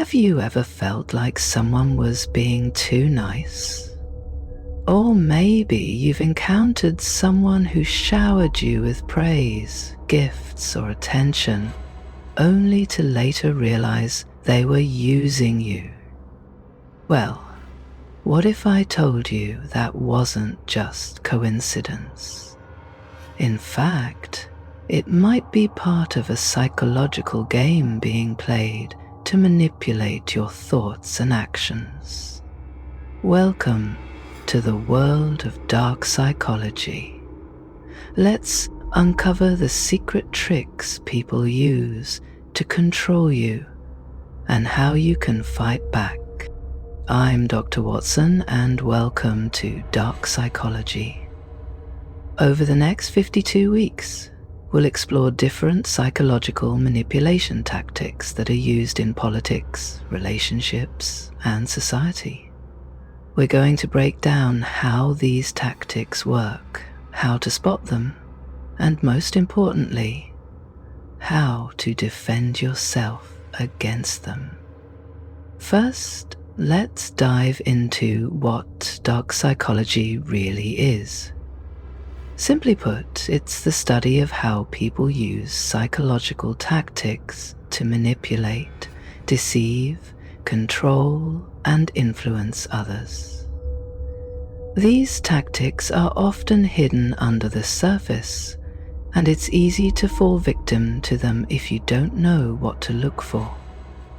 Have you ever felt like someone was being too nice? Or maybe you've encountered someone who showered you with praise, gifts, or attention, only to later realize they were using you. Well, what if I told you that wasn't just coincidence? In fact, it might be part of a psychological game being played to manipulate your thoughts and actions. Welcome to the world of dark psychology. Let's uncover the secret tricks people use to control you and how you can fight back. I'm Dr. Watson, and welcome to Dark Psychology. Over the next 52 weeks, we'll explore different psychological manipulation tactics that are used in politics, relationships, and society. We're going to break down how these tactics work, how to spot them, and most importantly, how to defend yourself against them. First, let's dive into what dark psychology really is. Simply put, it's the study of how people use psychological tactics to manipulate, deceive, control, and influence others. These tactics are often hidden under the surface, and it's easy to fall victim to them if you don't know what to look for.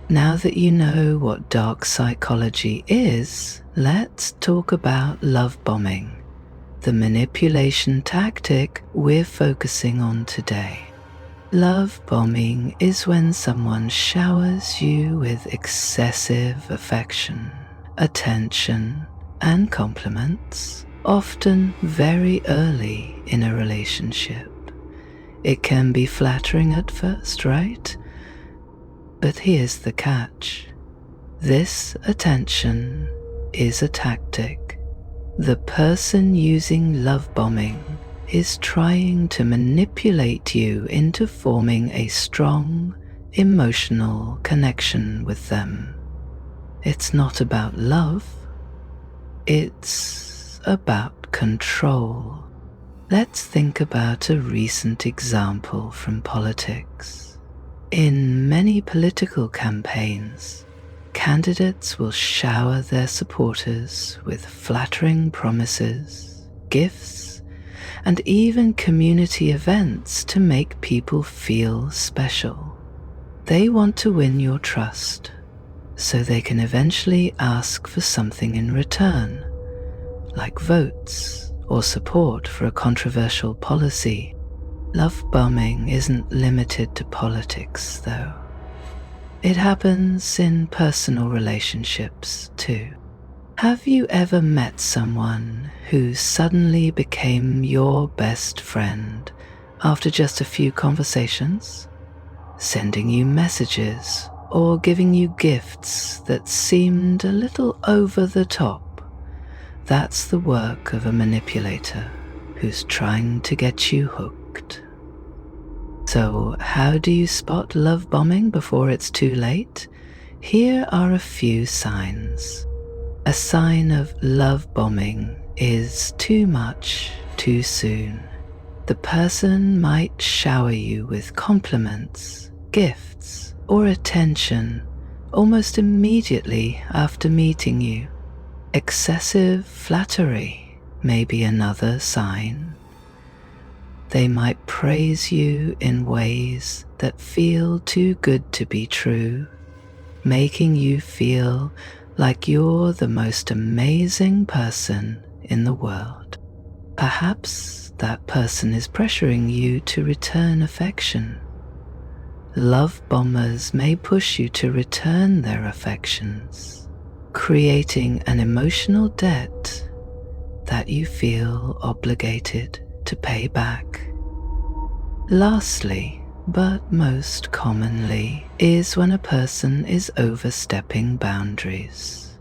Now that you know what dark psychology is, let's talk about love bombing, the manipulation tactic we're focusing on today. Love bombing is when someone showers you with excessive affection, attention, and compliments, often very early in a relationship. It can be flattering at first, right? But here's the catch. This attention is a tactic. The person using love bombing is trying to manipulate you into forming a strong emotional connection with them. It's not about love, it's about control. Let's think about a recent example from politics. In many political campaigns, candidates will shower their supporters with flattering promises, gifts, and even community events to make people feel special. They want to win your trust, so they can eventually ask for something in return, like votes or support for a controversial policy. Love bombing isn't limited to politics, though. It happens in personal relationships, too. Have you ever met someone who suddenly became your best friend after just a few conversations? Sending you messages or giving you gifts that seemed a little over the top? That's the work of a manipulator who's trying to get you hooked. So, how do you spot love bombing before it's too late? Here are a few signs. A sign of love bombing is too much too soon. The person might shower you with compliments, gifts, or attention almost immediately after meeting you. Excessive flattery may be another sign. They might praise you in ways that feel too good to be true, making you feel like you're the most amazing person in the world. Perhaps that person is pressuring you to return affection. Love bombers may push you to return their affections, creating an emotional debt that you feel obligated to pay back. Lastly, but most commonly, is when a person is overstepping boundaries.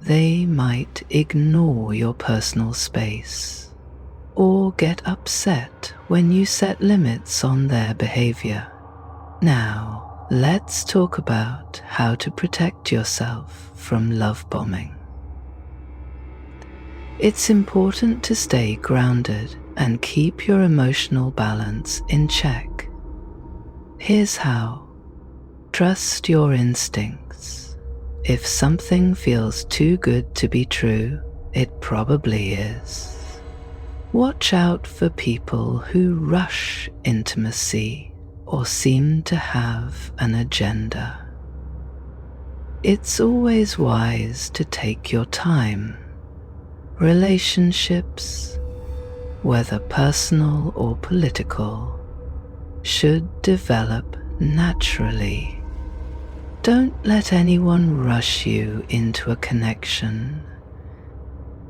They might ignore your personal space or get upset when you set limits on their behavior. Now, let's talk about how to protect yourself from love bombing. It's important to stay grounded and keep your emotional balance in check. Here's how. Trust your instincts. If something feels too good to be true, it probably is. Watch out for people who rush intimacy or seem to have an agenda. It's always wise to take your time. Relationships, whether personal or political, should develop naturally. Don't let anyone rush you into a connection.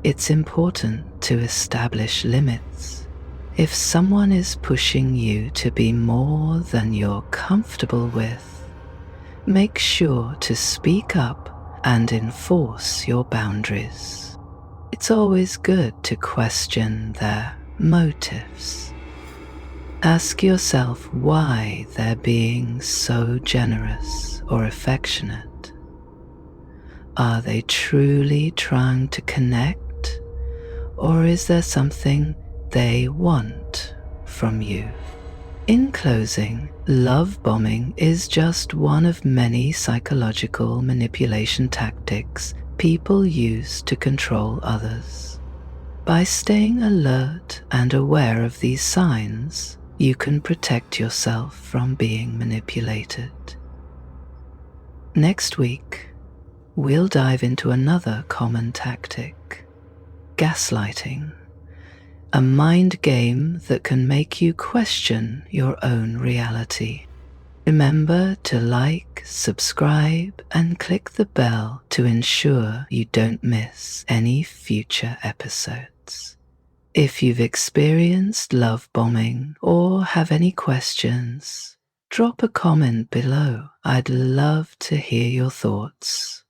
It's important to establish limits. If someone is pushing you to be more than you're comfortable with, make sure to speak up and enforce your boundaries. It's always good to question their motives. Ask yourself why they're being so generous or affectionate. Are they truly trying to connect? Or is there something they want from you? In closing, love bombing is just one of many psychological manipulation tactics people use to control others. By staying alert and aware of these signs, you can protect yourself from being manipulated. Next week, we'll dive into another common tactic: gaslighting, a mind game that can make you question your own reality. Remember to like, subscribe, and click the bell to ensure you don't miss any future episodes. If you've experienced love bombing or have any questions, drop a comment below. I'd love to hear your thoughts.